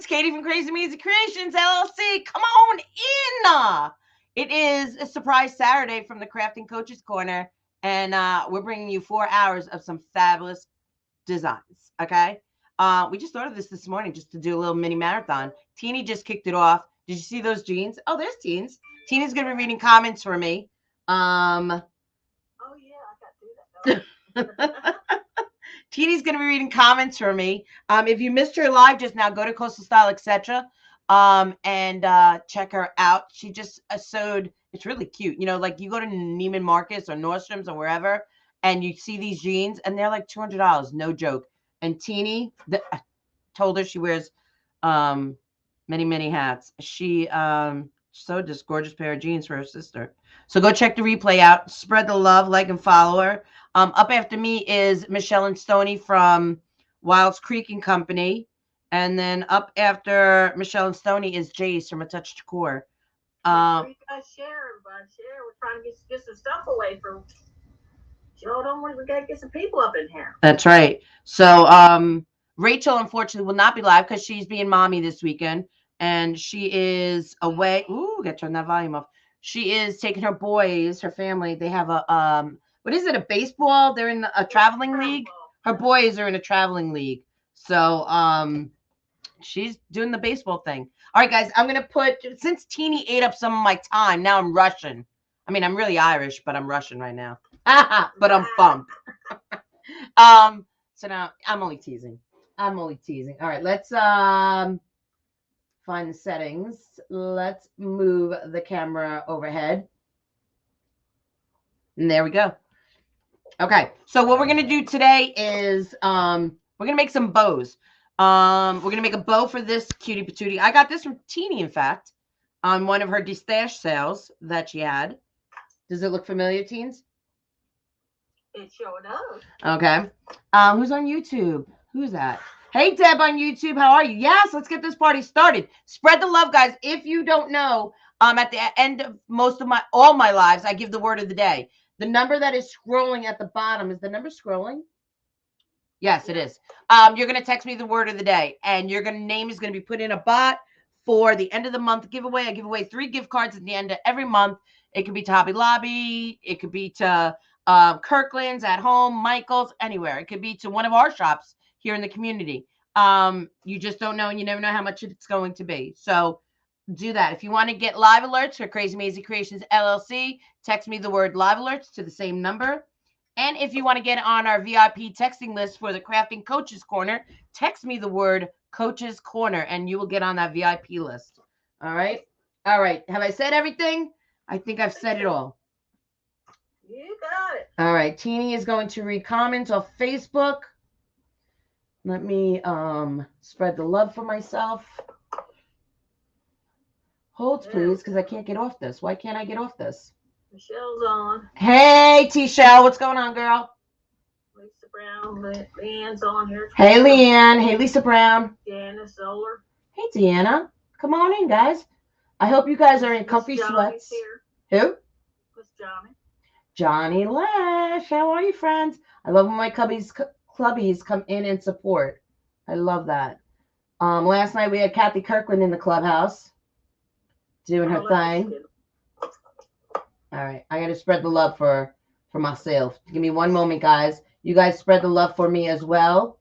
it's Katie from Crazy Music Creations, LLC. Come on in. It is a surprise Saturday from the Crafting Coaches Corner, and we're bringing you 4 hours of some fabulous designs, okay? We just started this morning just to do a little mini marathon. Teeny just kicked it off. Did you see those jeans? Oh, there's Teens. Teeny's going to be reading comments for me. Oh, yeah, I got to do that. Teeny's going to be reading comments for me. If you missed her live just now, go to Coastal Style, etc. And check her out. She just sewed. It's really cute. You know, like you go to Neiman Marcus or Nordstrom's or wherever, and you see these jeans, and they're like $200. No joke. And Teeny, I told her she wears many hats. She sewed this gorgeous pair of jeans for her sister. So go check the replay out. Spread the love, like and follow her. Up after me is Michelle and Stoney from Wilds Creek and Company. And then up after Michelle and Stoney is Jace from A Touch to Core. You guys share, everybody. Share. We're trying to get some stuff away from Joe. Don't worry, we got to get some people up in here. That's right. So Rachel, unfortunately, will not be live because she's being mommy this weekend. And she is away. Ooh, got to turn that volume off. She is taking her boys, her family. They have a what is it? A baseball? They're in a traveling league. Her boys are in a traveling league. So she's doing the baseball thing. All right, guys, I'm gonna put, since Teeny ate up some of my time, now I'm Russian. I mean, I'm really Irish, but I'm Russian right now. But I'm bummed. So now I'm only teasing. All right, let's find the settings. Let's move the camera overhead. And there we go. Okay, so what we're gonna do today is we're gonna make some bows. We're gonna make a bow for this cutie patootie. I got this from Teeny, in fact, on one of her destash sales that she had. Does it look familiar, teens? It sure does. Okay. Who's on YouTube? Who's that? Hey, Deb on YouTube. How are you? Yes, let's get this party started. Spread the love, guys. If you don't know, at the end of all my lives, I give the word of the day. The number that is scrolling at the bottom, is the number scrolling? Yes, it is. You're going to text me the word of the day, and your name is going to be put in a bot for the end of the month giveaway. I give away 3 gift cards at the end of every month. It could be to Hobby Lobby. It could be to Kirkland's, At Home, Michael's, anywhere. It could be to one of our shops here in the community. You just don't know, and you never know how much it's going to be. So do that. If you want to get live alerts for Crazy Amazing Creations LLC, text me the word live alerts to the same number. And if you want to get on our VIP texting list for the Crafting Coaches Corner, text me the word Coaches Corner, and you will get on that VIP list. All right? All right. Have I said everything? I think I've said it all. You got it. All right. Teeny is going to read comments off Facebook. Let me spread the love for myself. Holds, please, because I can't get off this. Why can't I get off this? Michelle's on. Hey, T-Shell. What's going on, girl? Lisa Brown. Leanne's on here. Hey, Leanne. Hey, Lisa Brown. Deanna Solar. Hey, Deanna. Come on in, guys. I hope you guys are in comfy sweats. Here. Who? Who's Johnny? Johnny Lash. How are you, friends? I love when my clubbies come in and support. I love that. Last night we had Kathy Kirkland in the clubhouse doing her thing. All right, I got to spread the love for myself. Give me one moment, guys. You guys spread the love for me as well,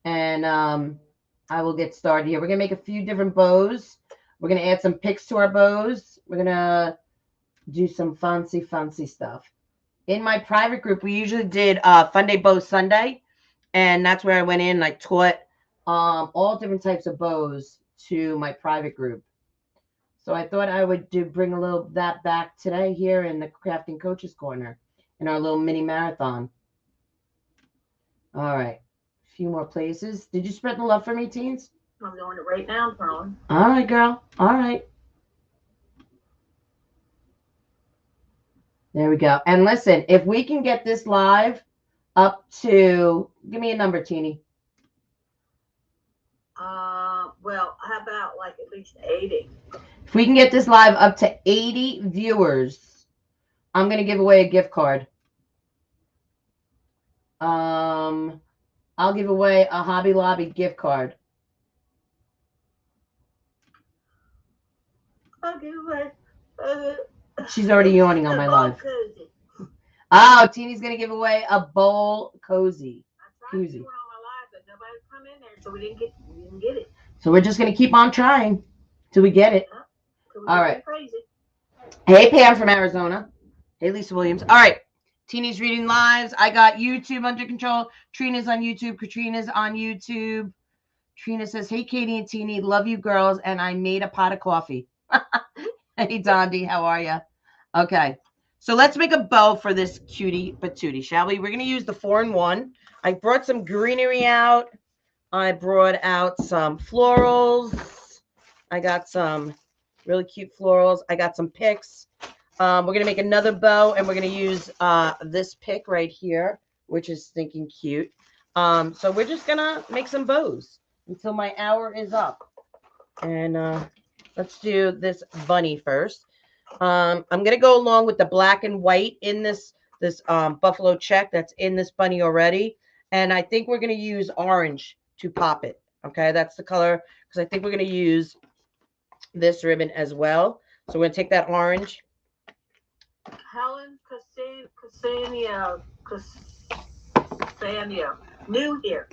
and I will get started here. We're gonna make a few different bows. We're gonna add some picks to our bows. We're gonna do some fancy stuff. In my private group, we usually did Fun Day Bow Sunday, and that's where I went in and I taught all different types of bows to my private group. So I thought I would bring a little of that back today here in the Crafting Coaches Corner in our little mini marathon. All right. A few more places. Did you spread the love for me, teens? I'm doing it right now, probably. All right, girl. All right. There we go. And listen, if we can get this live up to, give me a number, Teeny. Well, how about like at least 80? If we can get this live up to 80 viewers, I'm going to give away a gift card. I'll give away a Hobby Lobby gift card. I'll give away. She's already yawning on my live. Cozy. Oh, Teeny's gonna give away a bowl cozy. I tried to do one on my live, but nobody would come in there, so we didn't get it. So we're just gonna keep on trying till we get it. All right. Crazy. Hey, Pam from Arizona. Hey, Lisa Williams. All right. Teeny's reading lives. I got YouTube under control. Trina's on YouTube. Katrina's on YouTube. Trina says, hey, Katie and Teeny, love you girls, and I made a pot of coffee. Hey, Dondi, how are you? Okay. So let's make a bow for this cutie patootie, shall we? We're going to use the 4-in-1. I brought some greenery out. I brought out some florals. I got some really cute florals. I got some picks. We're going to make another bow, and we're going to use this pick right here, which is stinking cute. So we're just going to make some bows until my hour is up. And let's do this bunny first. I'm going to go along with the black and white in this buffalo check that's in this bunny already. And I think we're going to use orange to pop it. Okay, that's the color, because I think we're going to use this ribbon as well. So we're going to take that orange. Helen Cassania, new here,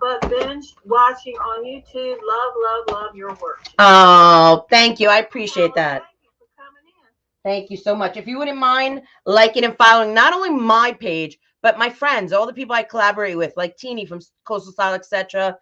but binge watching on YouTube. Love your work. Oh, thank you. I appreciate that. Thank you for coming in. Thank you so much. If you wouldn't mind liking and following not only my page, but my friends, all the people I collaborate with, like Teeny from Coastal Style, etc.,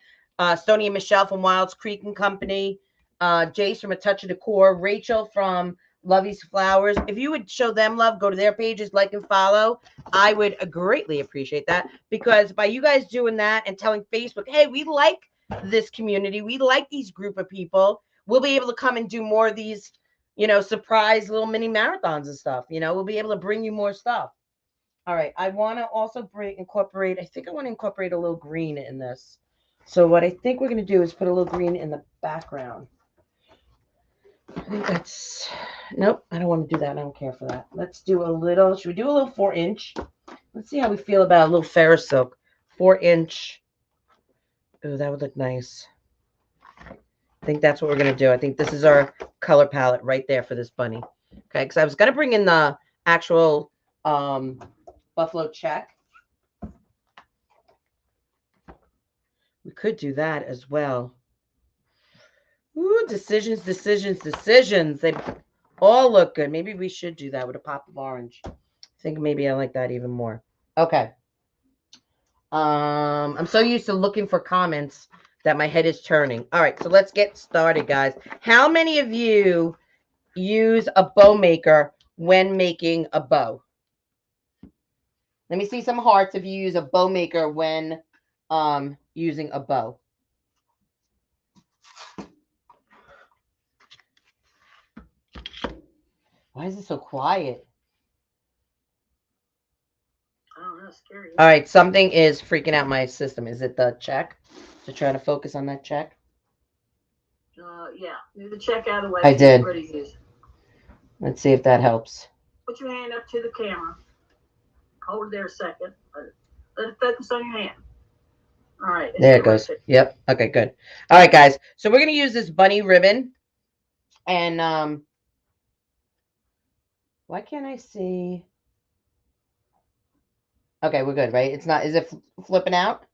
Stoney and Michelle from Wilds Creek and Company, Jace from A Touch of Decor, Rachel from Lovey's Flowers. If you would show them love, go to their pages, like and follow, I would greatly appreciate that, because by you guys doing that and telling Facebook, hey, we like this community, we like these group of people, we'll be able to come and do more of these, surprise little mini marathons and stuff. We'll be able to bring you more stuff. All right, I want to also incorporate a little green in this. So what I think we're going to do is put a little green in the background. I think that's, nope, I don't want to do that. I don't care for that. Let's do a little, should we do a little 4-inch? Let's see how we feel about a little Ferris silk. 4-inch. Oh, that would look nice. I think that's what we're going to do. I think this is our color palette right there for this bunny. Okay, because I was going to bring in the actual buffalo check. We could do that as well. Ooh, decisions. They all look good. Maybe we should do that with a pop of orange. I think maybe I like that even more. Okay. I'm so used to looking for comments that my head is turning. All right, so let's get started, guys. How many of you use a bow maker when making a bow? Let me see some hearts if you use a bow maker when using a bow. Why is it so quiet? Oh, that's scary. All right, something is freaking out my system. Is it the check? To try to focus on that check? Yeah. Move the check out of the way. I did. Use. Let's see if that helps. Put your hand up to the camera. Hold it there a second. Let it focus on your hand. All right. There it goes. Yep. Okay, good. All right, guys. So we're going to use this bunny ribbon. And why can't I see? Okay, we're good, right? It's not, is it flipping out?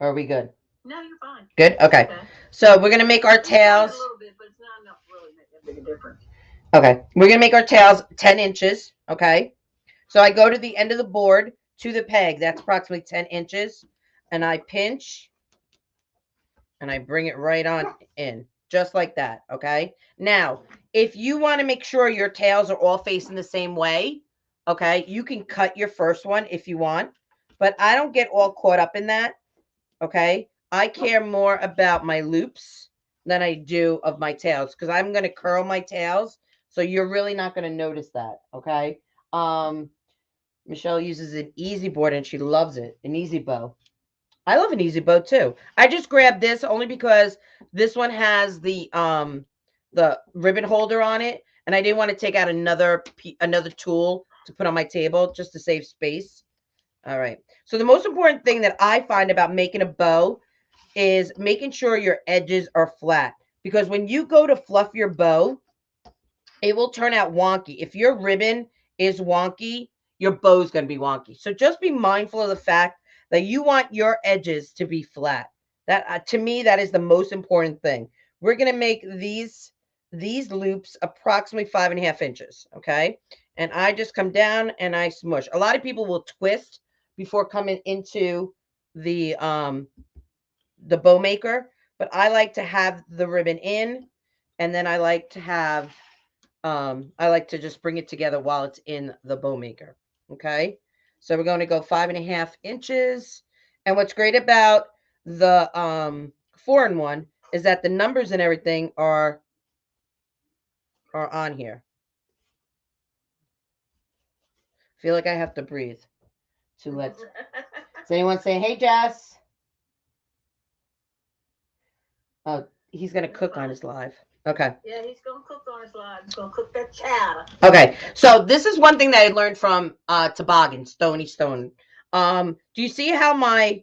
Or are we good? No, you're fine. Good? Okay. So we're going to make our tails. A little bit, but it's not enough to really make that big a difference. Okay. We're going to make our tails 10 inches. Okay. So I go to the end of the board to the peg. That's approximately 10 inches. And I pinch. And I bring it right on in. Just like that. Okay. Now, if you want to make sure your tails are all facing the same way, okay, you can cut your first one if you want. But I don't get all caught up in that. Okay. I care more about my loops than I do of my tails, because I'm going to curl my tails. So you're really not going to notice that. Okay. Michelle uses an easy board and she loves it. An easy bow. I love an easy bow too. I just grabbed this only because this one has the ribbon holder on it, and I didn't want to take out another tool to put on my table just to save space. All right. So the most important thing that I find about making a bow is making sure your edges are flat. because when you go to fluff your bow, it will turn out wonky. If your ribbon is wonky, your bow is going to be wonky. So just be mindful of the fact that you want your edges to be flat. That to me, that is the most important thing. We're going to make these loops approximately 5.5 inches. Okay. And I just come down and I smush. A lot of people will twist before coming into the bow maker, but I like to have the ribbon in, and then I like to just bring it together while it's in the bow maker. Okay. So we're going to go 5.5 inches. And what's great about the 4-in-1 is that the numbers and everything are on here. I feel like I have to breathe to let. Is anyone saying, hey, Jess? Oh, he's going to cook on his live. Okay. Yeah, he's gonna cook on his live. He's gonna cook that chowder. Okay. So this is one thing that I learned from Toboggan, Stony Stone. Do you see how my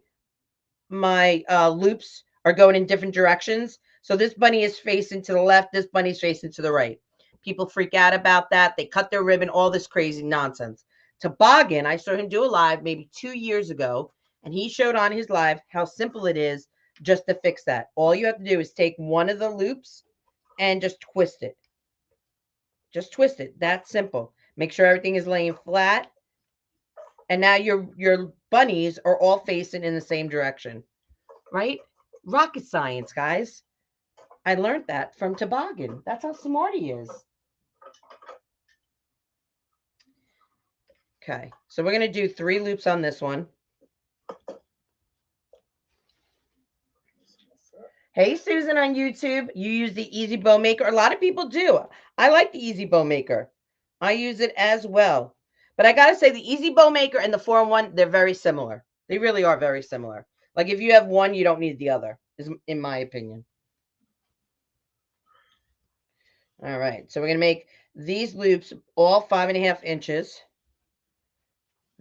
loops are going in different directions? So this bunny is facing to the left, this bunny's facing to the right. People freak out about that. They cut their ribbon, all this crazy nonsense. Toboggan, I saw him do a live maybe 2 years ago, and he showed on his live how simple it is just to fix that. All you have to do is take one of the loops and just twist it. Just twist it. That's simple. Make sure everything is laying flat. And now your bunnies are all facing in the same direction. Right? Rocket science, guys. I learned that from Toboggan. That's how smart he is. Okay. So we're going to do 3 loops on this one. Hey, Susan on YouTube. You use the Easy Bow Maker. A lot of people do. I like the Easy Bow Maker. I use it as well. But I got to say, the Easy Bow Maker and the 4-in-1, they're very similar. They really are very similar. Like if you have one, you don't need the other, is in my opinion. All right. So we're going to make these loops all 5.5 inches.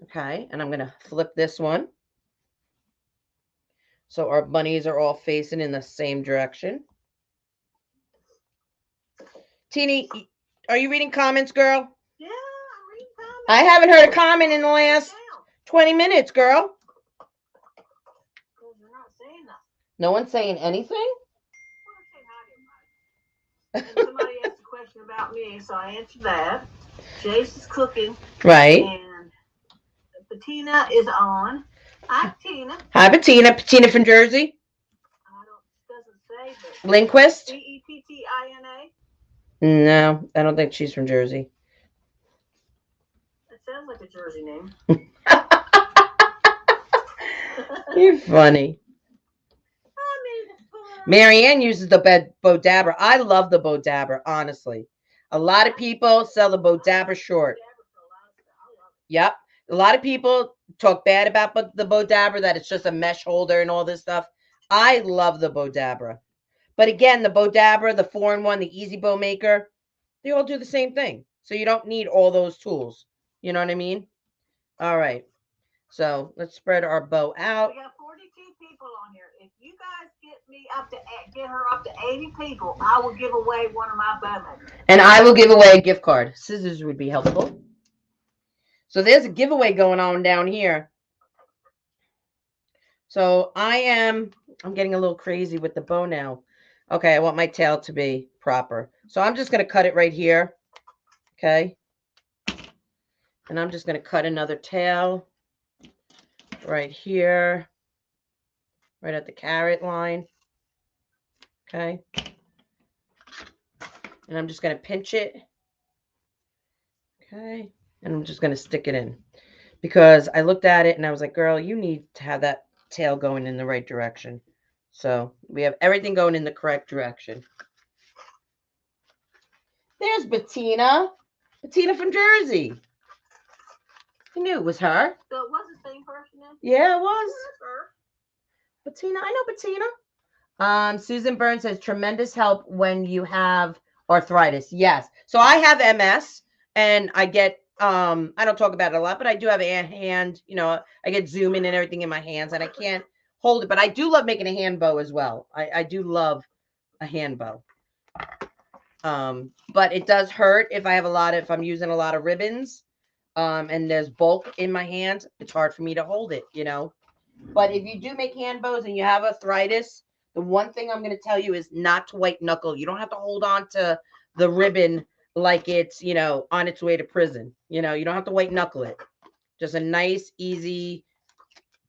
Okay. And I'm going to flip this one. So our bunnies are all facing in the same direction. Teeny, are you reading comments, girl? Yeah, I'm reading comments. I haven't heard a comment in the last 20 minutes, girl. Because you're not saying nothing. No one's saying anything? Well, say hi to everybody. And somebody asked a question about me, so I answered that. Jace is cooking. Right. And Bettina is on. Hi, Bettina. Hi, Bettina. Bettina from Jersey. Doesn't say, but Lindquist? Bettina. No, I don't think she's from Jersey. That sounds like a Jersey name. You're funny. Marianne uses the Bow Dabber. I love the Bow Dabber, honestly. A lot of people sell the Bow Dabber short. Yep. A lot of people talk bad about the Bow Dabber, that it's just a mesh holder and all this stuff. I love the Bow Dabber. But again, the Bow Dabber, the 4-in-1, the Easy Bow Maker, they all do the same thing. So you don't need all those tools. You know what I mean? All right. So let's spread our bow out. We got 42 people on here. If you guys get her up to 80 people, I will give away one of my bow makers. And I will give away a gift card. Scissors would be helpful. So there's a giveaway going on down here. So I'm getting a little crazy with the bow now. Okay, I want my tail to be proper. So I'm just going to cut it right here. Okay. And I'm just going to cut another tail right here. Right at the carrot line. Okay. And I'm just going to pinch it. Okay. And I'm just going to stick it in. Because I looked at it and I was like, girl, you need to have that tail going in the right direction. So we have everything going in the correct direction. There's Bettina. Bettina from Jersey. I knew it was her. So it was the same person then? Yeah, it was. Her. Bettina. I know Bettina. Susan Burns says tremendous help when you have arthritis. Yes. So I have MS and I get I don't talk about it a lot, but I do have a hand, I get zooming and everything in my hands and I can't hold it, but I do love making a hand bow as well. I do love a hand bow. But it does hurt if I have if I'm using a lot of ribbons, and there's bulk in my hands, it's hard for me to hold it, you know. But if you do make hand bows and you have arthritis, the one thing I'm going to tell you is not to white knuckle. You don't have to hold on to the ribbon like it's, you know, on its way to prison. You know, you don't have to white knuckle it. Just a nice, easy,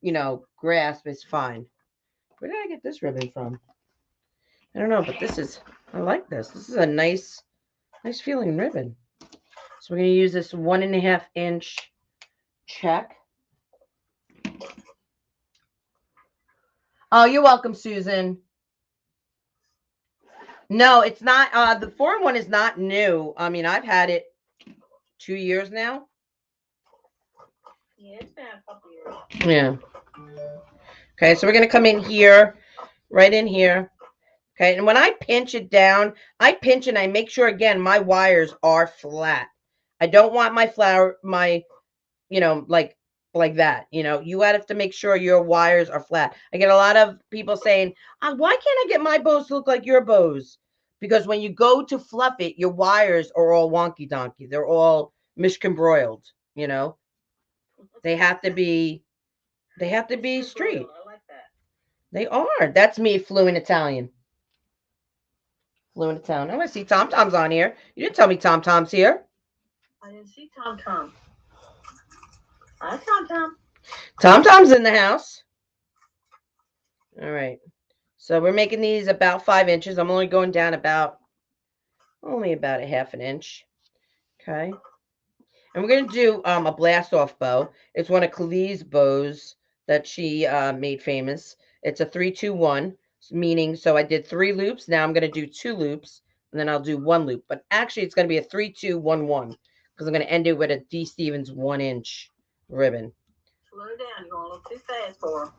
you know, grasp is fine. Where did I get this ribbon from? I don't know, but I like this. This is a nice feeling ribbon. So we're going to use this 1.5 inch check. Oh, you're welcome, Susan. No, it's not. The foreign one is not new. I mean, I've had it 2 years now. Yeah, it's been a couple years. Yeah. Okay, so we're going to come in here, right in here. Okay, and when I pinch it down, I pinch and I make sure, again, my wires are flat. I don't want my flower, you know, like that. You know, you have to make sure your wires are flat. I get a lot of people saying, why can't I get my bows to look like your bows? Because when you go to fluff it, your wires are all wonky donkey. They're all mishcambroiled, you know. They have to be straight. I like that. They are. That's me fluent Italian. Fluent Italian. Oh, I see Tom Tom's on here. You didn't tell me Tom Tom's here. I didn't see Tom Tom. Hi, Tom Tom. Tom Tom's in the house. All right. So we're making these about 5 inches. I'm only going down only about a 1/2 inch. Okay. And we're going to do a blast off bow. It's one of Khalid's bows that she made famous. It's a 3-2-1, meaning so I did 3 loops. Now I'm going to do 2 loops, and then I'll do 1 loop. But actually, it's going to be a 3-2-1-1 because I'm going to end it with a D. Stevens 1-inch ribbon. Slow down. You're going a little too fast for her.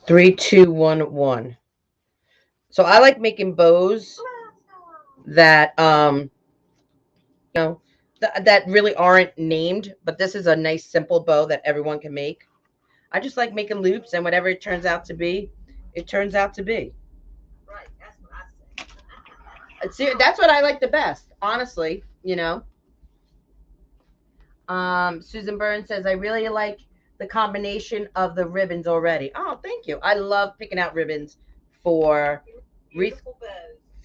3-2-1-1. So I like making bows that you know that really aren't named, but this is a nice simple bow that everyone can make. I just like making loops, and whatever it turns out to be, it turns out to be. Right. That's what I say. See, that's what I like the best, honestly. You know. Susan Burns says I really like the combination of the ribbons already. Oh, thank you. I love picking out ribbons for wreath Bows.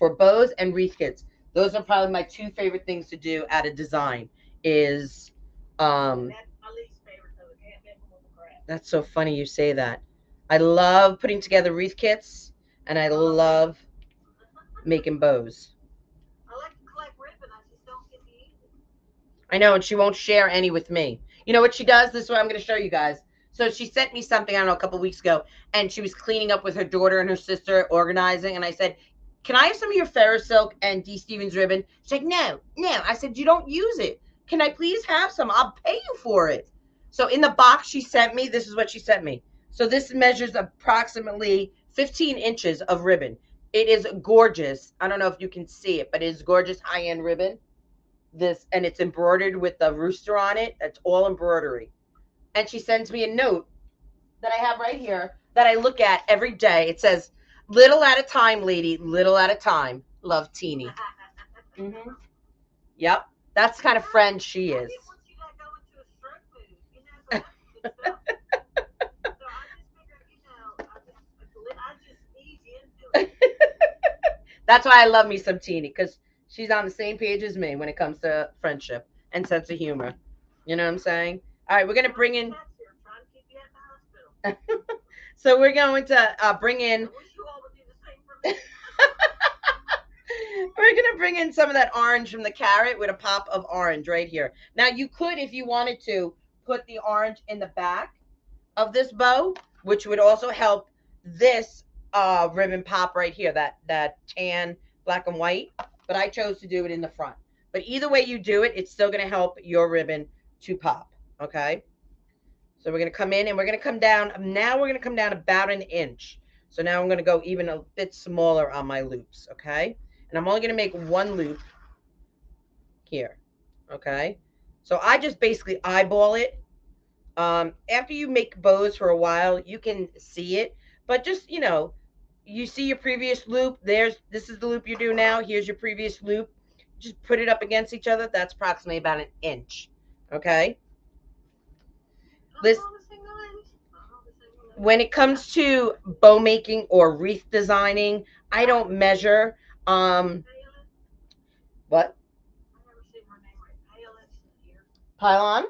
for bows and wreath kits. Those are probably my 2 favorite things to do at a design. Is That's my least favorite because I can't make them with the crap. That's so funny you say that. I love putting together wreath kits, and I love making bows. I like to collect ribbon. I just don't get to use it. I know, and she won't share any with me. You know what she does? This is what I'm going to show you guys. So she sent me something, I don't know, a couple weeks ago, and she was cleaning up with her daughter and her sister, organizing, and I said, can I have some of your Ferris silk and D. Stevens ribbon? She's like, no, no. I said, you don't use it. Can I please have some? I'll pay you for it. So in the box she sent me, this is what she sent me. So this measures approximately 15 inches of ribbon. It is gorgeous. I don't know if you can see it, but it is gorgeous high-end ribbon. This, and it's embroidered with the rooster on it. It's all embroidery. And she sends me a note that I have right here that I look at every day. It says, little at a time, lady, little at a time. Love, Teeny. Mm-hmm. Yep. That's the kind of friend she is. I didn't want you to go into a stroke mood. You know, so I just figured, you know, I just ease into it. That's why I love me some Teeny, because she's on the same page as me when it comes to friendship and sense of humor. You know what I'm saying? All right, we're going to bring in. So we're going to bring in. I wish you all would do the same for me. We're going to bring in some of that orange from the carrot with a pop of orange right here. Now, you could, if you wanted to, put the orange in the back of this bow, which would also help this ribbon pop right here, that tan, black and white. But I chose to do it in the front. But either way you do it, it's still going to help your ribbon to pop, okay? So we're going to come in and we're going to come down. Now we're going to come down about 1 inch. So now I'm going to go even a bit smaller on my loops, okay? And I'm only going to make 1 loop here, okay? So I just basically eyeball it. After you make bows for a while, you can see it. But just, you know, you see your previous loop. This is the loop you do now. Here's your previous loop. Just put it up against each other. That's approximately about an inch. Okay. This, when it comes to bow making or wreath designing, I don't measure. What? Pylon.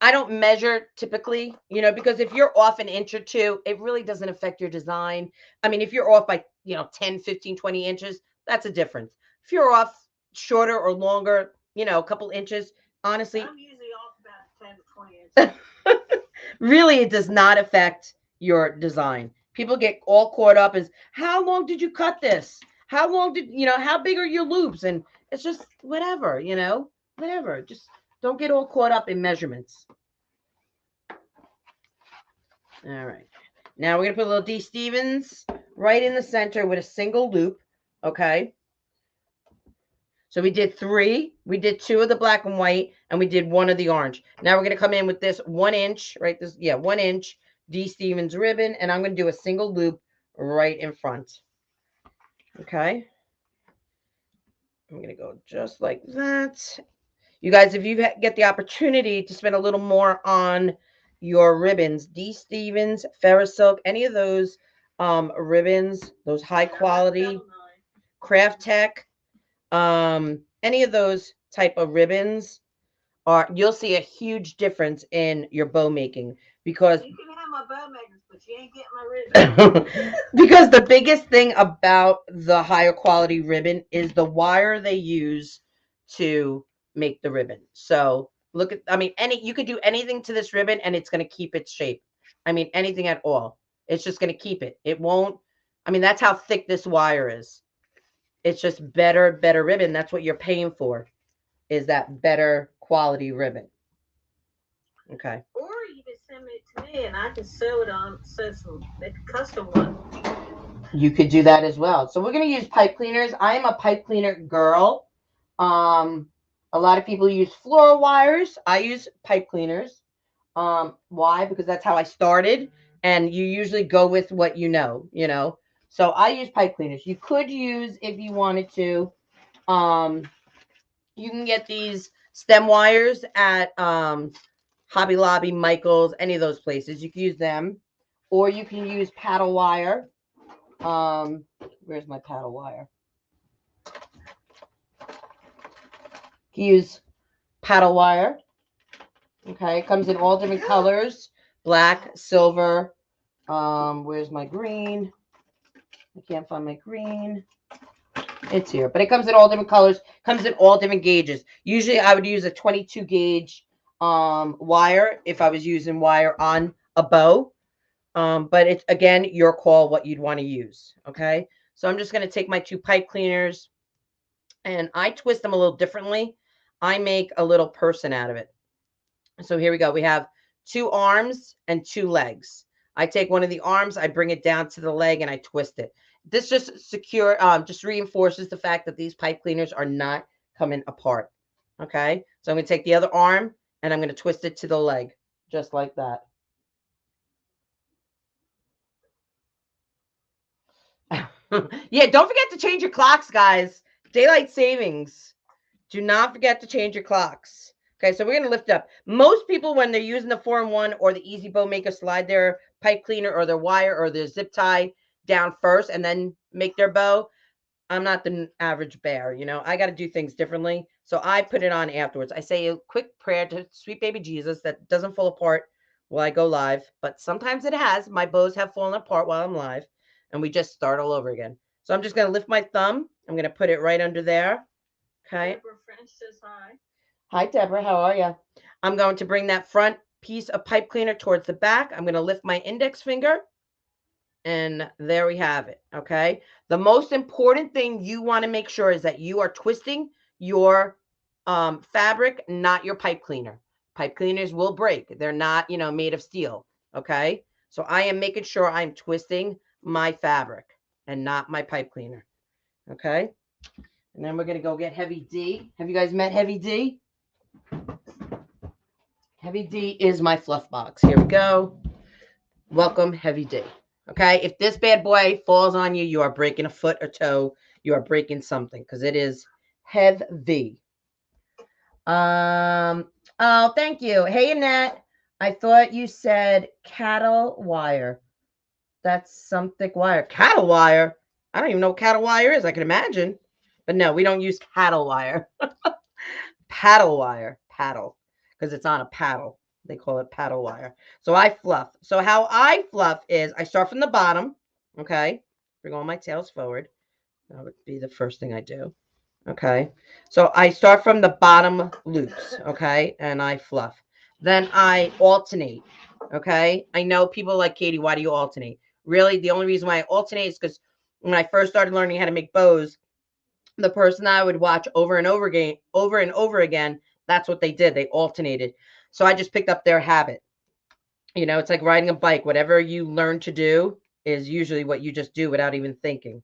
I don't measure typically, because if you're off an inch or two, it really doesn't affect your design. I mean, if you're off by, 10, 15, 20 inches, that's a difference. If you're off shorter or longer, a couple inches, honestly, I'm usually off about 10 to 20 inches. Really, it does not affect your design. People get all caught up as how long did you cut this? How long did, how big are your loops? And it's just whatever, whatever. Just don't get all caught up in measurements. All right. Now we're going to put a little D. Stevens right in the center with a single loop. Okay. So we did 3. We did 2 of the black and white, and we did 1 of the orange. Now we're going to come in with this 1 inch, right? 1 inch D. Stevens ribbon, and I'm going to do a single loop right in front. Okay. I'm going to go just like that. You guys, if you get the opportunity to spend a little more on your ribbons, D. Stevens, Ferris Silk, any of those ribbons, those high quality, Craft Tech, any of those type of ribbons, you'll see a huge difference in your bow making, because you can have my bow makers, but you ain't getting my ribbon. Because the biggest thing about the higher quality ribbon is the wire they use to make the ribbon. So look at, you could do anything to this ribbon and it's going to keep its shape. Anything at all. It's just going to keep it. It won't, that's how thick this wire is. It's just better ribbon. That's what you're paying for, is that better quality ribbon. Okay. Or you can send it to me and I can sew make a custom one. You could do that as well. So we're going to use pipe cleaners. I am a pipe cleaner girl. A lot of people use floral wires. I use pipe cleaners. Why? Because that's how I started. And you usually go with what you know. So I use pipe cleaners. You could use, if you wanted to, you can get these stem wires at Hobby Lobby, Michael's, any of those places. You can use them. Or you can use paddle wire. Where's my paddle wire? Use paddle wire. Okay, it comes in all different colors: black, silver. Where's my green? I can't find my green. It's here, but it comes in all different colors. Comes in all different gauges. Usually, I would use a 22 gauge wire if I was using wire on a bow. But it's, again, your call what you'd want to use. Okay, so I'm just going to take my 2 pipe cleaners and I twist them a little differently. I make a little person out of it. So here we go. We have 2 arms and 2 legs. I take one of the arms, I bring it down to the leg, and I twist it. This just just reinforces the fact that these pipe cleaners are not coming apart. Okay, so I'm going to take the other arm and I'm going to twist it to the leg, just like that. Yeah, don't forget to change your clocks, guys. Daylight savings. Do not forget to change your clocks. Okay, so we're going to lift up. Most people, when they're using the 4-in-1 or the Easy Bow Maker, slide their pipe cleaner or their wire or their zip tie down first and then make their bow. I'm not the average bear, I got to do things differently. So I put it on afterwards. I say a quick prayer to sweet baby Jesus that doesn't fall apart while I go live. But sometimes it has. My bows have fallen apart while I'm live. And we just start all over again. So I'm just going to lift my thumb. I'm going to put it right under there. Okay. Deborah French says hi. Hi, Deborah. How are you? I'm going to bring that front piece of pipe cleaner towards the back. I'm going to lift my index finger. And there we have it. Okay. The most important thing you want to make sure is that you are twisting your fabric, not your pipe cleaner. Pipe cleaners will break. They're not, made of steel. Okay. So I am making sure I'm twisting my fabric and not my pipe cleaner. Okay. And then we're going to go get Heavy D. Have you guys met Heavy D? Heavy D is my fluff box. Here we go. Welcome, Heavy D. Okay, if this bad boy falls on you, you are breaking a foot or toe. You are breaking something because it is heavy. Um. Oh, thank you. Hey, Annette. I thought you said cattle wire. That's some thick wire. Cattle wire. I don't even know what cattle wire is. I can imagine, but no, we don't use cattle wire. Paddle wire. Paddle, because it's on a paddle. They call it paddle wire. So I fluff. So how I fluff is I start from the bottom. Okay, bring all my tails forward. That would be the first thing I do. Okay. So I start from the bottom loops, okay, and I fluff. Then I alternate, okay. I know people like, Katie, why do you alternate? Really, the only reason why I alternate is because when I first started learning how to make bows, the person I would watch over and over again, that's what they did. They alternated. So I just picked up their habit. It's like riding a bike. Whatever you learn to do is usually what you just do without even thinking.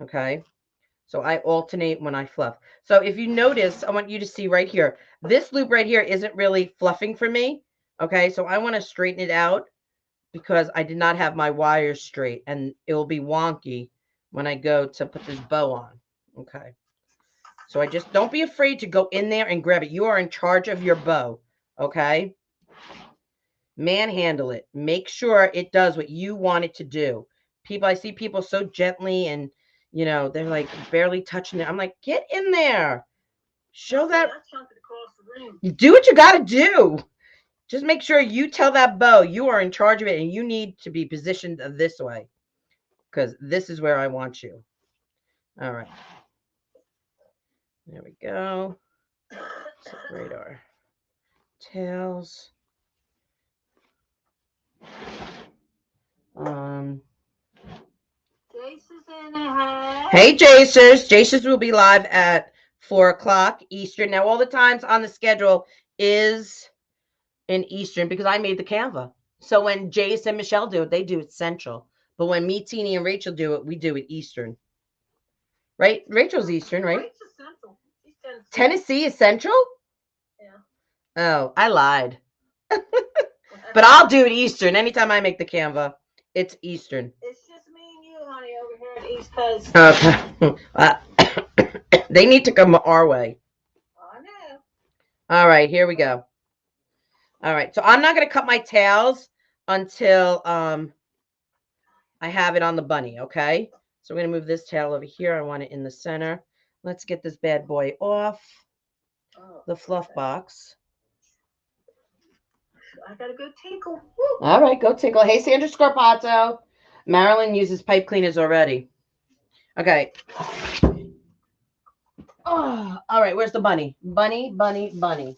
Okay. So I alternate when I fluff. So if you notice, I want you to see right here, this loop right here isn't really fluffing for me. Okay, so I want to straighten it out because I did not have my wires straight and it will be wonky when I go to put this bow on. Okay, so I just don't be afraid to go in there and grab it. You are in charge of your bow. Okay, manhandle it. Make sure it does what you want it to do. I see people so gently and they're like barely touching it. I'm like, get in there. Show that. You do what you got to do. Just make sure you tell that bow you are in charge of it and you need to be positioned this way because this is where I want you. All right. There we go. Separate our tails. Hey, Jacers. Jacers will be live at 4 o'clock Eastern. Now, all the times on the schedule is in Eastern because I made the Canva. So when Jace and Michelle do it, they do it Central. But when me, Teeny, and Rachel do it, we do it Eastern. Right? Rachel's Eastern, right? Rachel's Central. Tennessee is Central? Yeah. Oh, I lied. But I'll do it Eastern. Anytime I make the Canva, it's Eastern. It's just me and you, honey, over here at East Coast. Okay. They need to come our way. I know. All right, here we go. All right, so I'm not going to cut my tails until I have it on the bunny, okay? So we're going to move this tail over here. I want it in the center. Let's get this bad boy off the fluff box. I got a good tinkle. Woo. All right, go tinkle. Hey, Sandra Scarpato. Marilyn uses pipe cleaners already. Okay. Oh, all right, where's the bunny? Bunny, bunny, bunny.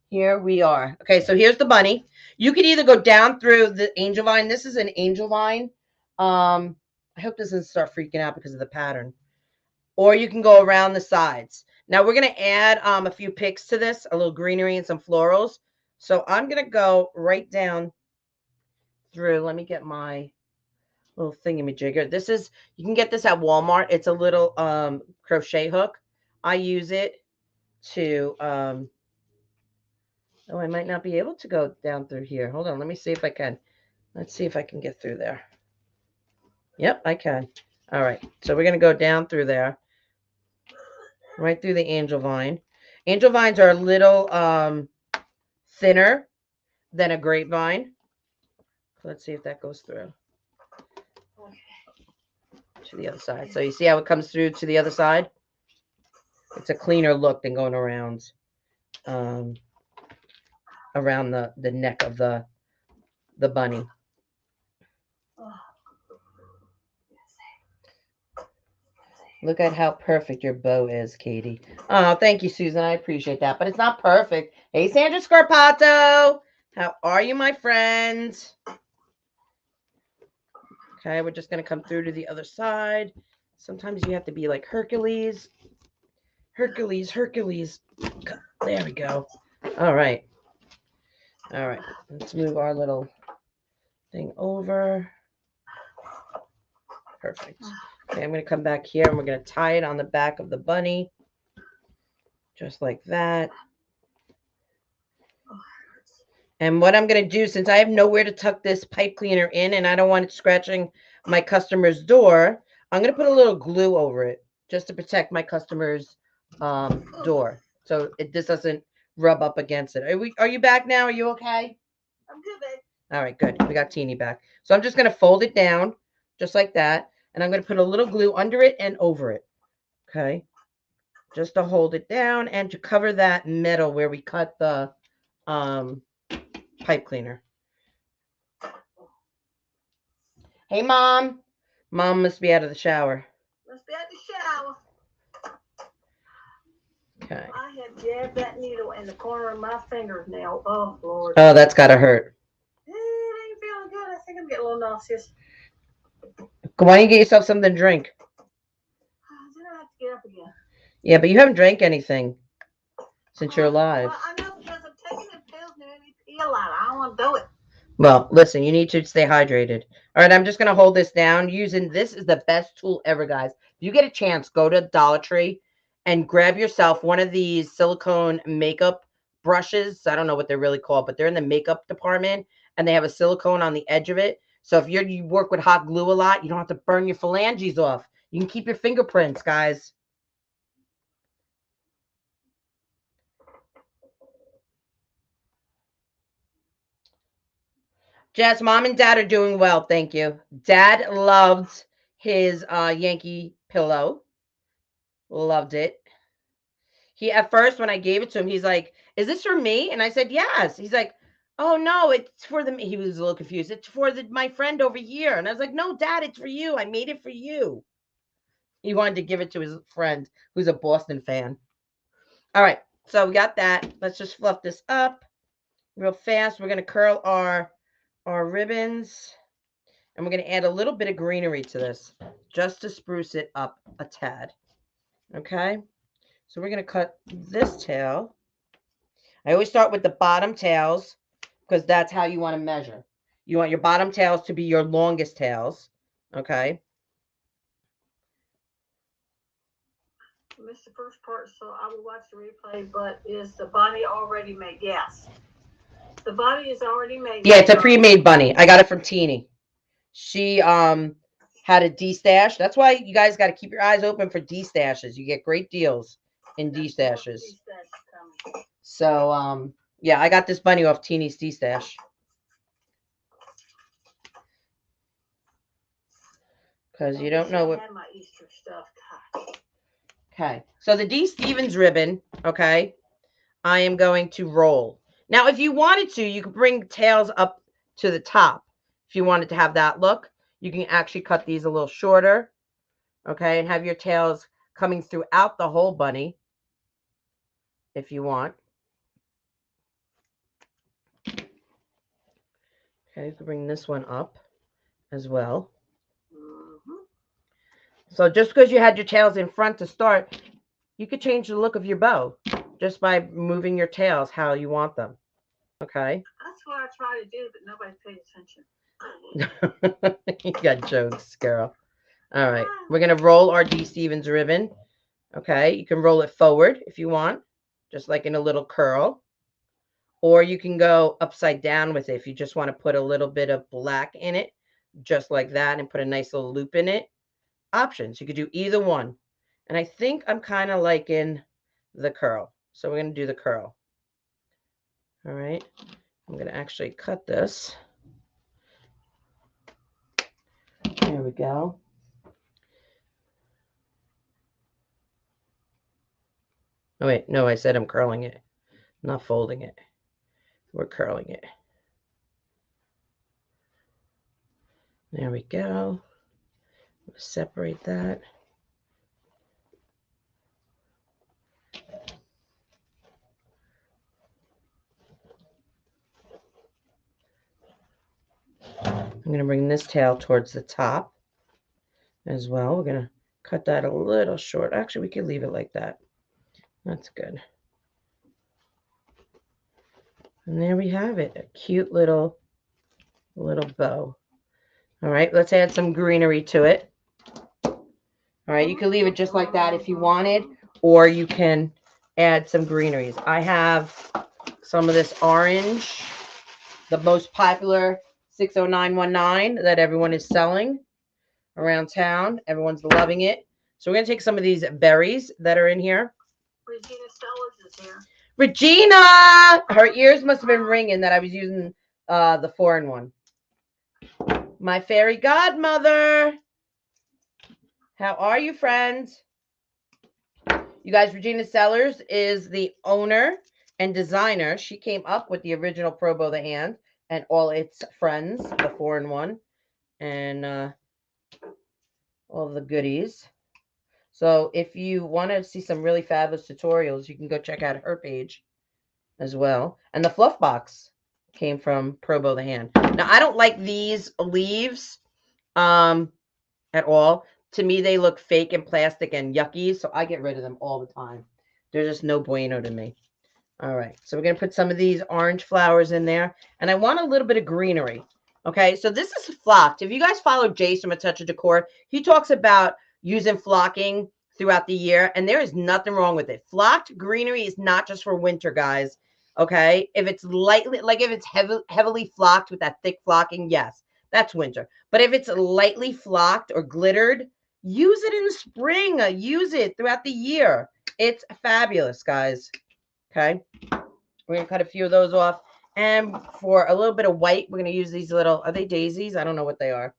Here we are. Okay, so here's the bunny. You could either go down through the angel vine. This is an angel vine. I hope this doesn't start freaking out because of the pattern. Or you can go around the sides. Now we're going to add a few picks to this, a little greenery and some florals. So I'm going to go right down through. Let me get my little thingamajigger. This is, you can get this at Walmart. It's a little crochet hook. I use it to, oh, I might not be able to go down through here. Hold on. Let me see if I can. Let's see if I can get through there. Yep, I can. All right. So we're going to go down through there. Right through the angel vine. Angel vines are a little thinner than a grapevine. Let's see if that goes through to the other side. So you see how it comes through to the other side? It's a cleaner look than going around around the neck of the bunny. Look at how perfect your bow is, Katie. Oh, thank you, Susan. I appreciate that. But it's not perfect. Hey, Sandra Scarpato. How are you, my friend? Okay, we're just going to come through to the other side. Sometimes you have to be like Hercules. Hercules, Hercules. There we go. All right. All right. Let's move our little thing over. Perfect. Okay, I'm going to come back here and we're going to tie it on the back of the bunny. Just like that. And what I'm going to do, since I have nowhere to tuck this pipe cleaner in and I don't want it scratching my customer's door, I'm going to put a little glue over it just to protect my customer's door. So this doesn't rub up against it. Are you back now? Are you okay? I'm good, babe. All right, good. We got Teeny back. So I'm just going to fold it down just like that. And I'm going to put a little glue under it and over it. Okay. Just to hold it down and to cover that metal where we cut the pipe cleaner. Hey, Mom. Mom must be out of the shower. Must be at the shower. Okay. I have jabbed that needle in the corner of my fingernail. Oh, Lord. Oh, that's got to hurt. It ain't feeling good. I think I'm getting a little nauseous. Why don't you get yourself something to drink? Then I have to get up again. Yeah, but you haven't drank anything since you're alive. Well, I know because I'm taking the pills and it makes me feel like I don't want to do it. Well, listen, you need to stay hydrated. All right, I'm just going to hold this down using this is the best tool ever, guys. If you get a chance, go to Dollar Tree and grab yourself one of these silicone makeup brushes. I don't know what they're really called, but they're in the makeup department and they have a silicone on the edge of it. So if you work with hot glue a lot, you don't have to burn your phalanges off. You can keep your fingerprints, guys. Jess, Mom and Dad are doing well, thank you. Dad loved his Yankee pillow. Loved it. He at first when I gave it to him, he's like, "Is this for me?" And I said, "Yes." He's like, "Oh no, it's for the." He was a little confused. It's for my friend over here, and I was like, "No, Dad, it's for you. I made it for you." He wanted to give it to his friend who's a Boston fan. All right, so we got that. Let's just fluff this up real fast. We're gonna curl our ribbons. And we're going to add a little bit of greenery to this just to spruce it up a tad. Okay. So we're going to cut this tail. I always start with the bottom tails because that's how you want to measure. You want your bottom tails to be your longest tails. Okay. I missed the first part, so I will watch the replay. But is the body already made? Yes. The body is already made. Yeah, it's a pre-made bunny. I got it from Teeny. She had a D-stash. That's why you guys got to keep your eyes open for D-stashes. You get great deals in D-stashes. So yeah, I got this bunny off Teeny's D-stash. Because you don't know what. My Easter stuff. Okay, so the D. Stevens ribbon. Okay, I am going to roll. Now, if you wanted to, you could bring tails up to the top. If you wanted to have that look, you can actually cut these a little shorter. Okay, and have your tails coming throughout the whole bunny if you want. Okay, you can bring this one up as well. So just because you had your tails in front to start, you could change the look of your bow just by moving your tails how you want them. Okay? That's what I try to do, but nobody pays attention. You got jokes, girl. All right. We're going to roll our D. Stevens ribbon. Okay? You can roll it forward if you want, just like in a little curl. Or you can go upside down with it if you just want to put a little bit of black in it, just like that, and put a nice little loop in it. Options. You could do either one. And I think I'm kind of liking the curl. So we're going to do the curl. All right. I'm going to actually cut this. There we go. Oh, wait. No, I said I'm curling it, not folding it. We're curling it. There we go. Separate that. I'm going to bring this tail towards the top as well. We're going to cut that a little short. Actually, we could leave it like that. That's good. And there we have it. A cute little bow. All right, let's add some greenery to it. All right, you can leave it just like that if you wanted, or you can add some greeneries. I have some of this orange the most popular 60919 that everyone is selling around town. Everyone's loving it. So we're going to take some of these berries that are in here. Regina Sellers is here. Regina! Her ears must have been ringing that I was using the 4-in-1. My fairy godmother. How are you, friends? You guys, Regina Sellers is the owner and designer. She came up with the original Pro Bow the Hand and all its friends, the 4-in-1, and all the goodies. So if you want to see some really fabulous tutorials, you can go check out her page as well. And the fluff box came from Pro Bow the Hand. Now, I don't like these leaves at all. To me, they look fake and plastic and yucky, so I get rid of them all the time. They're just no bueno to me. All right, so we're going to put some of these orange flowers in there, and I want a little bit of greenery. Okay, so this is flocked. If you guys follow Jace from A Touch of Decor, he talks about using flocking throughout the year, and there is nothing wrong with it. Flocked greenery is not just for winter, guys. Okay, if it's lightly, like if it's heavily flocked with that thick flocking, yes, that's winter. But if it's lightly flocked or glittered, use it in the spring. Use it throughout the year. It's fabulous, guys. Okay, we're gonna cut a few of those off. And for a little bit of white, we're gonna use these little, are they daisies? I don't know what they are.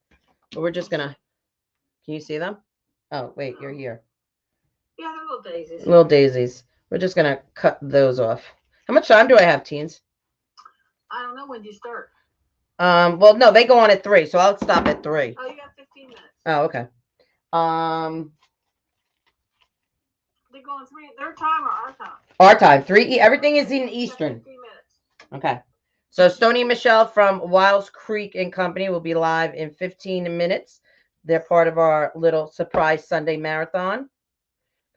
But we're just gonna, can you see them? Oh, wait, you're here. Yeah, they're little daisies. Little daisies. We're just gonna cut those off. How much time do I have, teens? I don't know when you start. Well, no, they go on at 3, so I'll stop at 3. Oh, you got 15 minutes. Oh, okay. They go on 3, their time or our time? Our time. 3, everything is in Eastern. 15 minutes. Okay. So Stony and Michelle from Wiles Creek and Company will be live in 15 minutes. They're part of our little surprise Sunday marathon.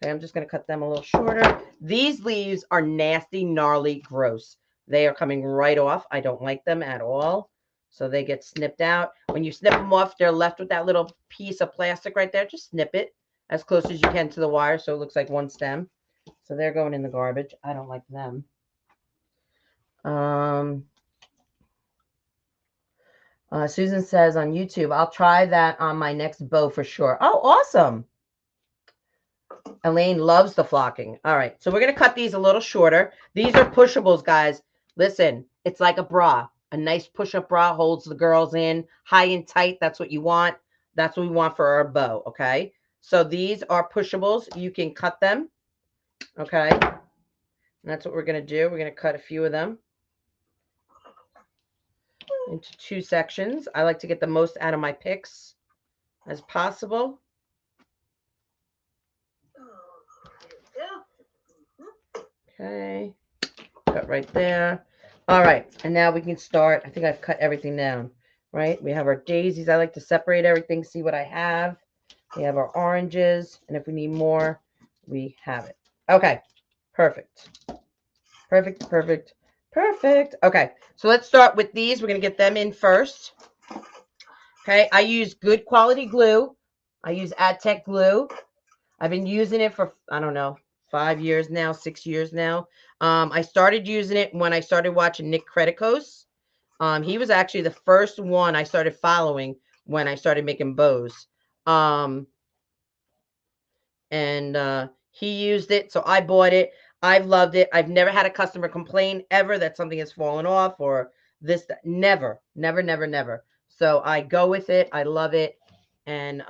Okay, I'm just going to cut them a little shorter. These leaves are nasty, gnarly, gross. They are coming right off. I don't like them at all. So they get snipped out. When you snip them off, they're left with that little piece of plastic right there. Just snip it as close as you can to the wire so it looks like one stem. So they're going in the garbage. I don't like them. Susan says on YouTube, I'll try that on my next bow for sure. Oh, awesome. Elaine loves the flocking. All right, so we're going to cut these a little shorter. These are pushables, guys. Listen, it's like a bra. A nice push-up bra holds the girls in high and tight. That's what you want. That's what we want for our bow, okay? So these are pushables. You can cut them, okay? And that's what we're going to do. We're going to cut a few of them into 2 sections. I like to get the most out of my picks as possible. Okay, cut right there. All right, and now we can start. I think I've cut everything down, right? We have our daisies. I like to separate everything, see what I have. We have our oranges, and if we need more, we have it. Okay, perfect. Perfect, perfect, perfect. Okay, so let's start with these. We're going to get them in first. Okay, I use good quality glue. I use Aztec glue. I've been using it for, I don't know, 5 years now, 6 years now. I started using it when I started watching Nick Creticos. He was actually the first one I started following when I started making bows. He used it, so I bought it. I've loved it. I've never had a customer complain ever that something has fallen off or this, that. Never, never, never, never. So I go with it. I love it. And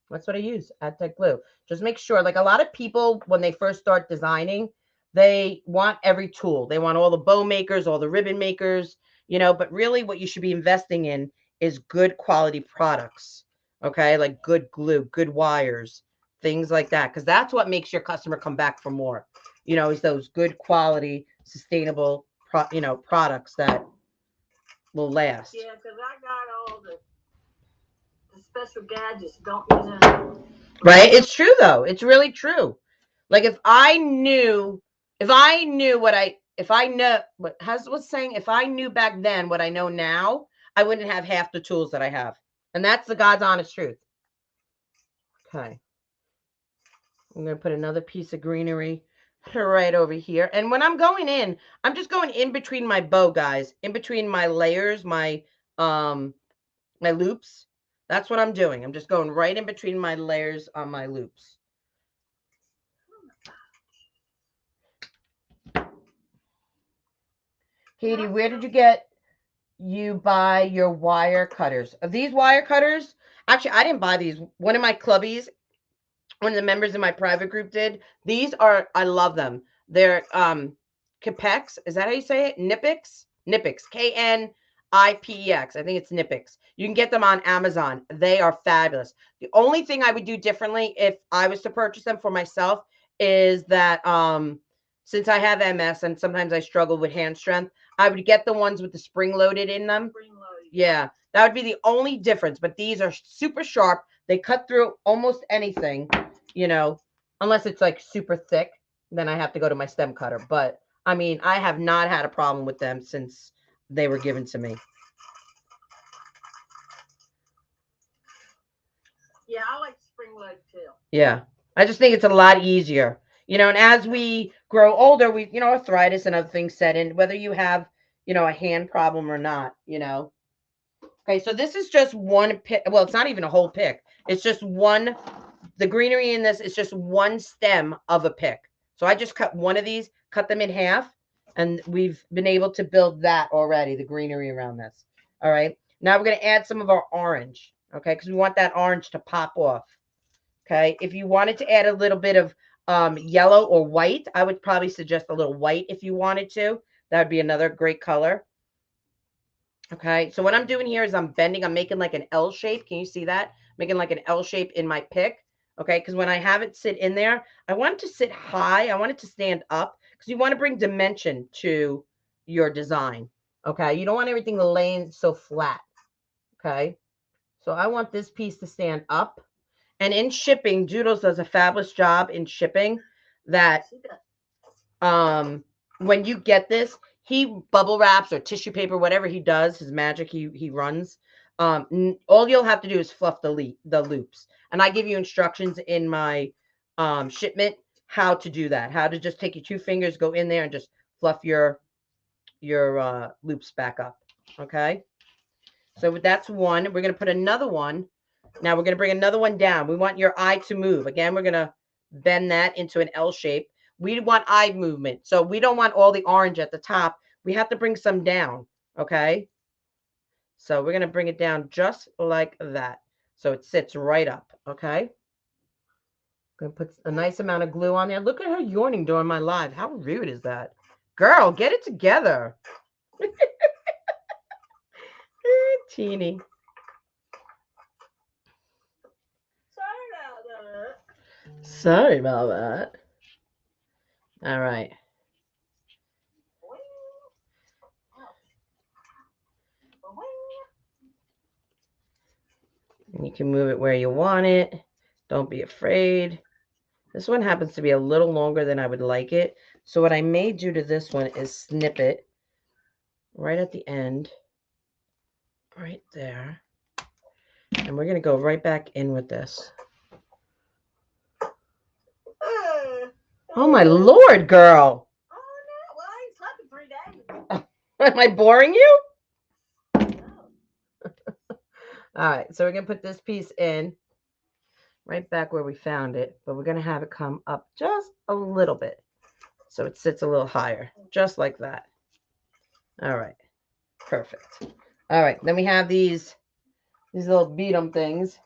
that's what I use, Aztec glue. Just make sure, like a lot of people, when they first start designing, they want every tool. They want all the bow makers, all the ribbon makers, you know, but really what you should be investing in is good quality products, okay? Like good glue, good wires, things like that, because that's what makes your customer come back for more, you know, is those good quality, sustainable, products that will last. Yeah, because I got all the special gadgets. Don't use them. Right? It's true though. It's really true. Like if I knew what's saying, if I knew back then what I know now, I wouldn't have half the tools that I have. And that's the God's honest truth. Okay. I'm going to put another piece of greenery right over here. And when I'm going in, I'm just going in between my bow, guys, in between my layers, my loops. That's what I'm doing. I'm just going right in between my layers on my loops. Katie, where did you buy your wire cutters? Are these wire cutters? Actually, I didn't buy these. One of my clubbies, one of the members in my private group did. These are, I love them. They're Knipex. Is that how you say it? Knipex? Knipex. Knipex. I think it's Knipex. You can get them on Amazon. They are fabulous. The only thing I would do differently if I was to purchase them for myself is that since I have MS and sometimes I struggle with hand strength, I would get the ones with the spring loaded in them. Spring loaded. Yeah, that would be the only difference. But these are super sharp. They cut through almost anything, unless it's like super thick, then I have to go to my stem cutter. But I mean, I have not had a problem with them since they were given to me. Yeah, I like spring load too. Yeah, I just think it's a lot easier. And as we grow older, arthritis and other things set in, whether you have, a hand problem or not. Okay, so this is just one pick. Well, it's not even a whole pick. It's just one. The greenery in this is just one stem of a pick. So I just cut one of these, cut them in half, and we've been able to build that already, the greenery around this. All right. Now we're going to add some of our orange, okay, because we want that orange to pop off. Okay. If you wanted to add a little bit of yellow or white, I would probably suggest a little white if you wanted to. That would be another great color. Okay, so what I'm doing here is I'm bending. I'm making like an L shape. Can you see that? Making like an L shape in my pick. Okay, because when I have it sit in there, I want it to sit high. I want it to stand up because you want to bring dimension to your design. Okay, you don't want everything laying so flat. Okay, so I want this piece to stand up. And in shipping, Doodles does a fabulous job in shipping that when you get this, he bubble wraps or tissue paper, whatever he does, his magic he runs. All you'll have to do is fluff the loops, and I give you instructions in my shipment how to do that. How to just take your 2 fingers, go in there, and just fluff your loops back up. Okay, so that's one. We're gonna put another one. Now we're gonna bring another one down. We want your eye to move. Again, we're gonna bend that into an L shape. We want eye movement. So we don't want all the orange at the top. We have to bring some down, okay? So we're going to bring it down just like that. So it sits right up, okay? I'm going to put a nice amount of glue on there. Look at her yawning during my live. How rude is that? Girl, get it together. Teeny. Sorry about that. All right. And you can move it where you want it. Don't be afraid. This one happens to be a little longer than I would like it. So what I may do to this one is snip it right at the end. Right there. And we're going to go right back in with this. Oh, my Lord, girl. Oh, no. Well, I ain't slept in 3 days. Am I boring you? All right, so we're going to put this piece in right back where we found it, but we're going to have it come up just a little bit so it sits a little higher, just like that. All right, perfect. All right, then we have these little beat 'em things.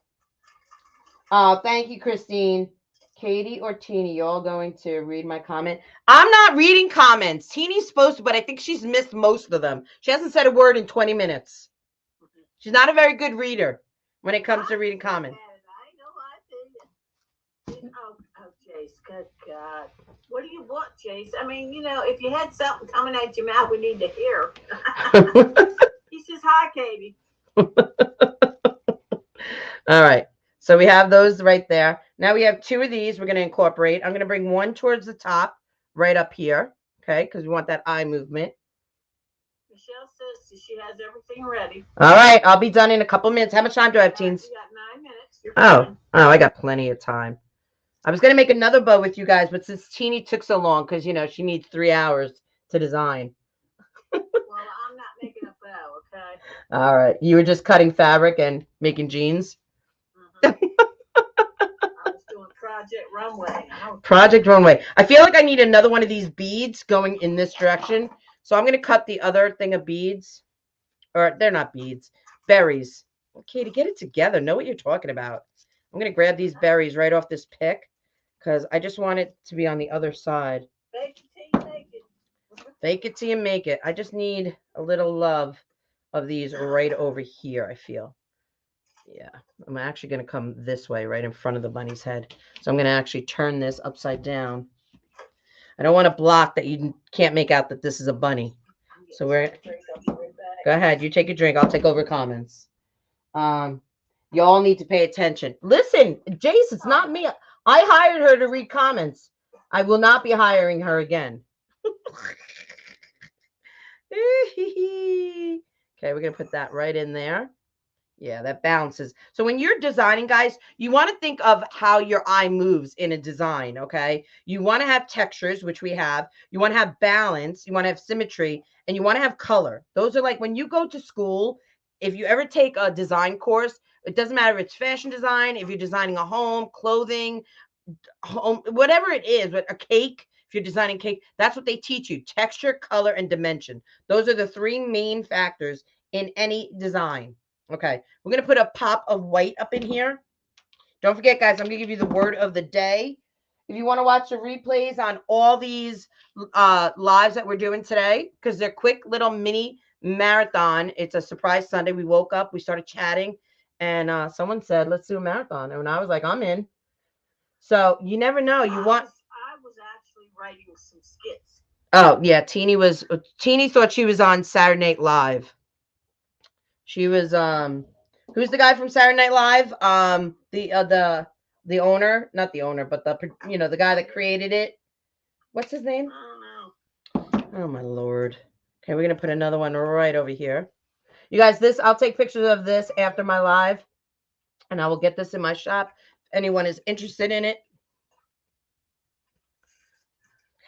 Oh, thank you, Christine. Katie or Teeny, you all going to read my comment? I'm not reading comments. Teeny's supposed to, but I think she's missed most of them. She hasn't said a word in 20 minutes. She's not a very good reader when it comes to reading comments. I know, oh, Jace, good God. What do you want, Jace? I mean, if you had something coming out your mouth, we need to hear. He says, hi, Katie. All right. So we have those right there. Now we have 2 of these we're going to incorporate. I'm going to bring one towards the top right up here, okay, because we want that eye movement. Michelle says she has everything ready. All right. I'll be done in a couple minutes. How much time do I have, teens? You got 9 minutes. You're fine. Oh, I got plenty of time. I was gonna make another bow with you guys, but since Teeny took so long, because she needs 3 hours to design. Well, I'm not making a bow, okay? All right, you were just cutting fabric and making jeans. I was doing Project Runway. Project Runway. I feel like I need another one of these beads going in this direction, so I'm gonna cut the other thing of beads, or they're not beads, berries. Okay, to get it together, know what you're talking about. I'm gonna grab these berries right off this pick because I just want it to be on the other side. Bake it till you make it. Fake it till you make it. I just need a little love of these right over here, I feel. Yeah, I'm actually going to come this way, right in front of the bunny's head. So I'm going to actually turn this upside down. I don't want to block that you can't make out that this is a bunny. So we're... Go ahead. You take a drink. I'll take over comments. Y'all need to pay attention. Listen, Jace, it's not me. I hired her to read comments. I will not be hiring her again. Okay, we're going to put that right in there. Yeah, that balances. So when you're designing, guys, you want to think of how your eye moves in a design, okay? You want to have textures, which we have. You want to have balance. You want to have symmetry. And you want to have color. Those are like when you go to school, if you ever take a design course, it doesn't matter if it's fashion design, if you're designing a home, clothing, home, whatever it is, but a cake, if you're designing cake, that's what they teach you: texture, color, and dimension. Those are the three main factors in any design. Okay, we're gonna put a pop of white up in here. Don't forget, guys, I'm gonna give you the word of the day. If you want to watch the replays on all these lives that we're doing today, because they're quick little mini marathon. It's a surprise Sunday. We woke up, we started chatting, and someone said, let's do a marathon. And I was like, I'm in. So you never know. You want... I was actually writing some skits. Oh yeah, Teeny thought she was on Saturday Night Live. She was who's the guy from Saturday Night Live? The owner, not the owner, but the guy that created it. What's his name? I don't know. Oh my lord. Okay, we're gonna put another one right over here. You guys, I'll take pictures of this after my live, and I will get this in my shop if anyone is interested in it.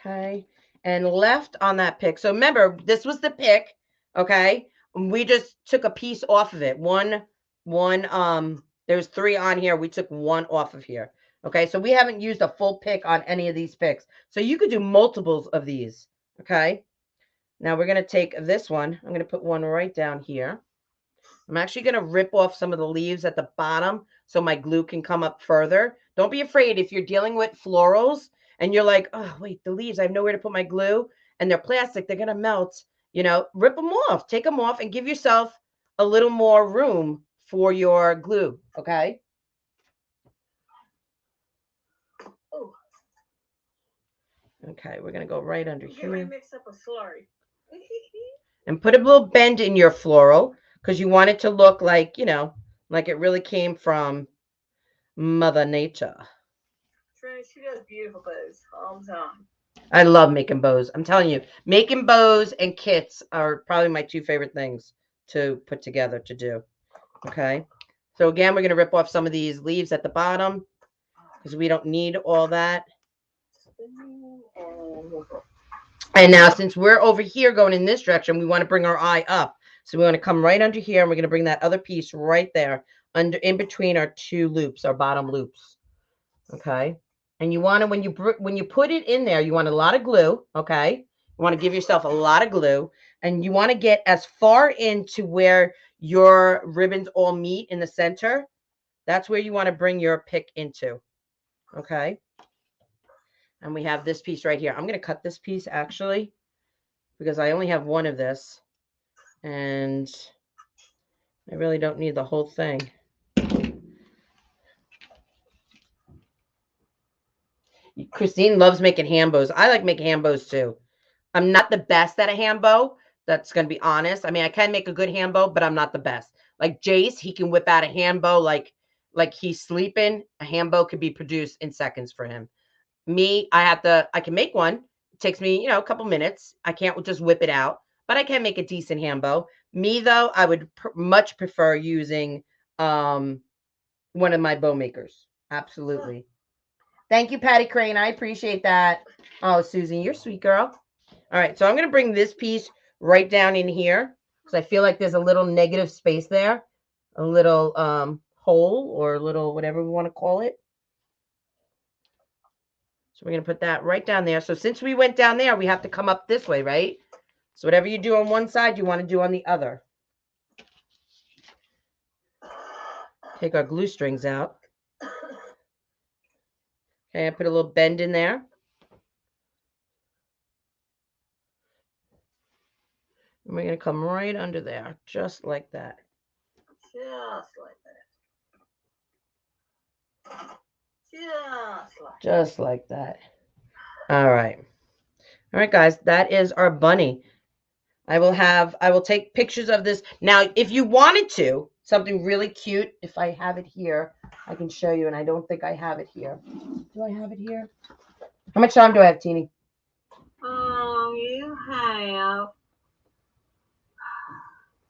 Okay, and left on that pick. So remember, this was the pick. Okay, we just took a piece off of it. There's 3 on here. We took 1 off of here. Okay, so we haven't used a full pick on any of these picks. So you could do multiples of these. Okay, now we're gonna take this one. I'm gonna put one right down here. I'm actually gonna rip off some of the leaves at the bottom so my glue can come up further. Don't be afraid if you're dealing with florals and you're like, oh, wait, the leaves, I have nowhere to put my glue and they're plastic, they're going to melt. Rip them off, take them off and give yourself a little more room for your glue. Okay. Oh. Okay. We're going to go right under here. Mix up a slurry. And put a little bend in your floral because you want it to look like, like it really came from Mother Nature. She does beautiful bows all the time. I love making bows. I'm telling you, making bows and kits are probably my 2 favorite things to put together to do. Okay. So again, we're going to rip off some of these leaves at the bottom because we don't need all that. And now since we're over here going in this direction, we want to bring our eye up. So we want to come right under here and we're going to bring that other piece right there in between our 2 loops, our bottom loops. Okay. And you want to, when you put it in there, you want a lot of glue. Okay. You want to give yourself a lot of glue and you want to get as far into where your ribbons all meet in the center. That's where you want to bring your pick into. Okay. And we have this piece right here. I'm going to cut this piece actually because I only have 1 of this and I really don't need the whole thing. Christine loves making hand bows. I like making hand bows too. I'm not the best at a hand bow. That's going to be honest. I mean, I can make a good hand bow, but I'm not the best. Like Jace, he can whip out a hand bow like he's sleeping. A hand bow could be produced in seconds for him. Me, I can make one. It takes me, a couple minutes. I can't just whip it out, but I can make a decent hand bow. Me though, I would much prefer using one of my bow makers. Absolutely. Thank you, Patty Crane. I appreciate that. Oh, Susan, you're sweet girl. All right, so I'm going to bring this piece right down in here because I feel like there's a little negative space there, a little hole or a little whatever we want to call it. So we're going to put that right down there. So since we went down there, we have to come up this way, right? So whatever you do on one side, you want to do on the other. Take our glue strings out. Okay, I put a little bend in there. And we're going to come right under there, just like that. Just like that. Just like that. All right. All right, guys, that is our bunny. I will take pictures of this. Now, if you wanted to, something really cute, if I have it here, I can show you, and I don't think I have it here. Do I have it here? How much time do I have, Teeny? You have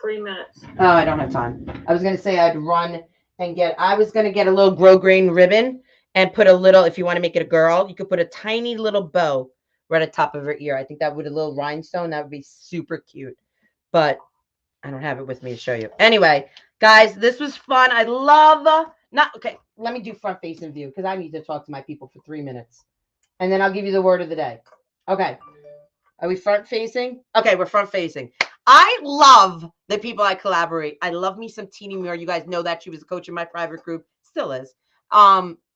3 minutes. Oh, I don't have time. I was going to say I'd run and I was going to get a little grosgrain ribbon and put a little, if you want to make it a girl, you could put a tiny little bow right at the top of her ear. I think that would a little rhinestone. That would be super cute. But I don't have it with me to show you. Anyway, guys, this was fun. I love, okay, let me do front facing view because I need to talk to my people for 3 minutes. And then I'll give you the word of the day. Okay. Are we front facing? Okay, we're front facing. I love the people I collaborate. I love me some Teeny Muir. You guys know that she was a coach in my private group, still is.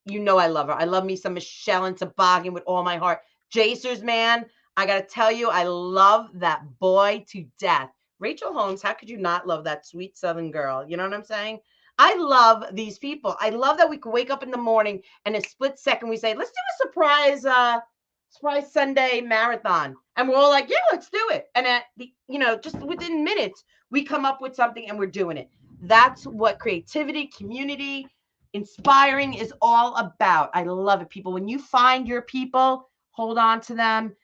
You know I love her. I love me some Michelle and Toboggan with all my heart. Jacers, man, I gotta tell you, I love that boy to death. Rachel Holmes, how could you not love that sweet Southern girl? You know what I'm saying? I love these people. I love that we can wake up in the morning and a split second we say, let's do a surprise Sunday marathon. And we're all like, yeah, let's do it. And at the, just within minutes, we come up with something and we're doing it. That's what creativity, community, inspiring is all about. I love it, people. When you find your people, hold on to them,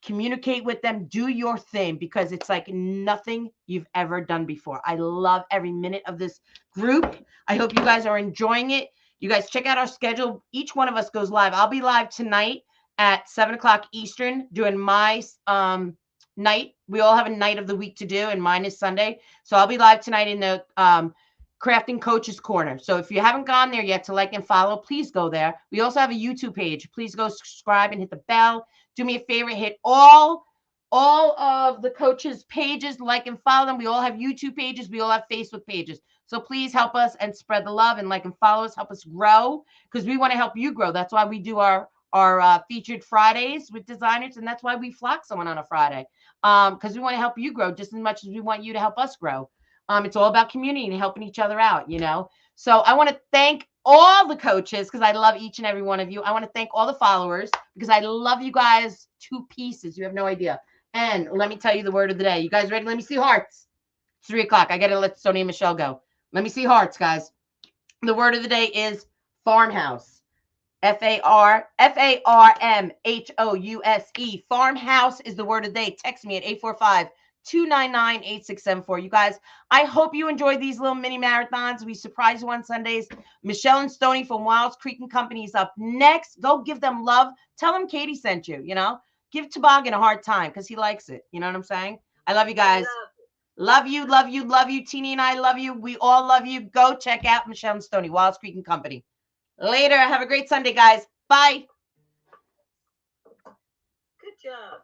communicate with them, do your thing because it's like nothing you've ever done before. I love every minute of this group. I hope you guys are enjoying it. You guys check out our schedule. Each one of us goes live. I'll be live tonight at 7:00 Eastern doing my night. We all have a night of the week to do, and mine is Sunday. So I'll be live tonight in the Crafting Coaches Corner. So if you haven't gone there yet to like and follow, please go there. We also have a YouTube page. Please go subscribe and hit the bell. Do me a favor, hit all of the coaches' pages, like and follow them. We all have YouTube pages. We all have Facebook pages. So please help us and spread the love and like and follow us. Help us grow because we want to help you grow. That's why we do our featured Fridays with designers, and that's why we flock someone on a Friday because we want to help you grow just as much as we want you to help us grow. It's all about community and helping each other out, So I want to thank all the coaches because I love each and every one of you. I want to thank all the followers because I love you guys to pieces. You have no idea. And let me tell you the word of the day. You guys ready? Let me see hearts. It's 3:00. I got to let Sonia and Michelle go. Let me see hearts, guys. The word of the day is farmhouse. FARMHOUSE. Farmhouse is the word of the day. Text me at 845-299-8674. You guys, I hope you enjoy these little mini marathons. We surprise you on Sundays. Michelle and Stoney from Wilds Creek and Company is up next. Go give them love. Tell them Katie sent you, Give Toboggan a hard time because he likes it. You know what I'm saying? I love you guys. Love you, love you, love you. Teeny and I love you. We all love you. Go check out Michelle and Stoney, Wilds Creek and Company. Later. Have a great Sunday, guys. Bye. Good job.